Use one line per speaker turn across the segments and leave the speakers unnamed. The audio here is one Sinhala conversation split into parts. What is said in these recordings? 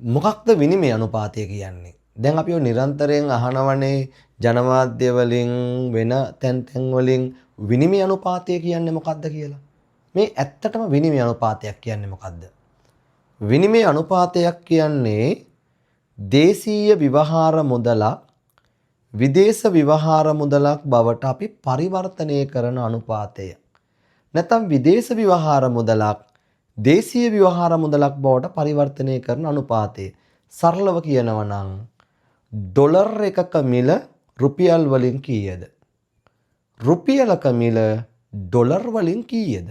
මොකක්ද විනිමය අනුපාතය කියන්නේ? දැන් අපි ඔය නිරන්තරයෙන් අහනවනේ ජනමාධ්‍ය වලින් වෙන තැන් වලින් විනිමය අනුපාතය කියන්නේ මොකක්ද කියලා. මේ ඇත්තටම විනිමය අනුපාතයක් කියන්නේ මොකක්ද? විනිමය අනුපාතයක් කියන්නේ දේශීය ව්‍යවහාර මුදලක් විදේශ ව්‍යවහාර මුදලක් බවට අපි පරිවර්තනය කරන අනුපාතය. නැත්නම් විදේශ ව්‍යවහාර මුදලක් දේශීය ව්‍යවහාර මුදලක් බවට පරිවර්තනය කරන අනුපාතය. සරලව කියනවා නම් ඩොලර් එකක මිල රුපියල් වලින් කීයද? රුපියලක මිල ඩොලර් වලින් කීයද?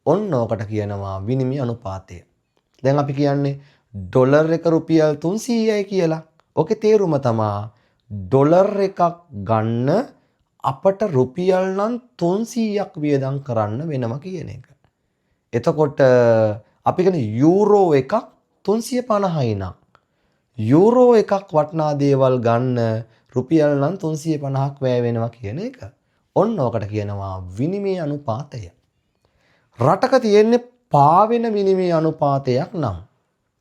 ඔන්න ඕකට කියනවා විනිමය අනුපාතය. දැන් අපි කියන්නේ ඩොලර් එක රුපියල් 300යි කියලා. ඔකේ තේරුම තමයි ඩොලර් එකක් ගන්න අපට රුපියල් නම් 300ක් වියදම් කරන්න වෙනවා කියන එක. එතකොට අපි කියන යූරෝ එකක් 350යි නම් යූරෝ එකක් වටනා දේවල් ගන්න රුපියල් නම් 350ක් වැය වෙනවා කියන එක. ඔන්න ඔකට කියනවා විනිමය අනුපාතය. රටක තියෙන්නේ පාවෙන විනිමය අනුපාතයක් නම්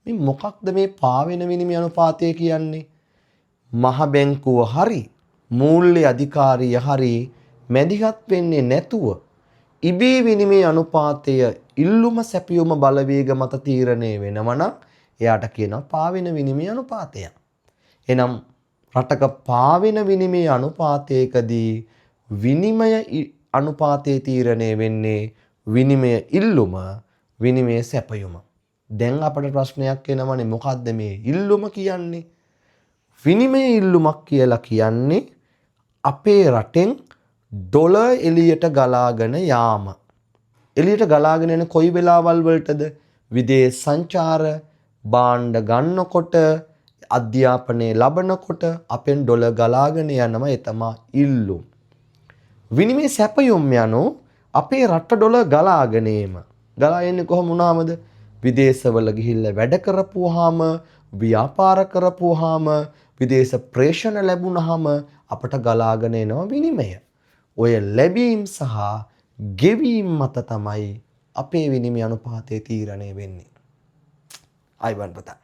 මේ මොකක්ද මේ පාවෙන විනිමය අනුපාතය කියන්නේ? මහ බැංකුව හරි මූල්‍ය අධිකාරිය හරි මැදිහත් වෙන්නේ නැතුව ඉබේ විනිමය අනුපාතය ඉල්ලුම සැපියුම බලවේග මත තීරණය වෙනවා නම් එයාට කියනවා පාවෙන විනිමය අනුපාතය. එනම් රටක පාවෙන විනිමය අනුපාතයකදී විනිමය අනුපාතයේ තීරණය වෙන්නේ විනිමය ඉල්ලුම විනිමය සැපයුම. දැන් අපට ප්‍රශ්නයක් එනවනේ මොකද්ද මේ ඉල්ලුම කියන්නේ? විනිමය ඉල්ලුමක් කියලා කියන්නේ අපේ රටෙන් ඩොලර් එළියට ගලාගෙන යාම. එළියට ගලාගෙන යන කොයි වෙලාවල් වලටද? විදේශ සංචාර භාණ්ඩ ගන්නකොට අධ්‍යාපනයේ ලබනකොට අපෙන් ඩොලර් ගලාගෙන යනවා. ඒ තමයි ඉල්ලුම්. විනිමය සැපයුම් යනු අපේ රට ඩොලර් ගලාගෙන ඒම. ගලා එන්නේ කොහොම වුණාමද? විදේශවල ගිහිල්ලා වැඩ කරපුවාම ව්‍යාපාර කරපුවාම විදේශ ප්‍රේෂණ ලැබුණාම අපට ගලාගෙන එනවා විනිමය. ඔය ලැබීම් සහ ගෙවීම් මත තමයි අපේ විනිමය අනුපාතය තීරණය වෙන්නේ. අයවන් පුතා.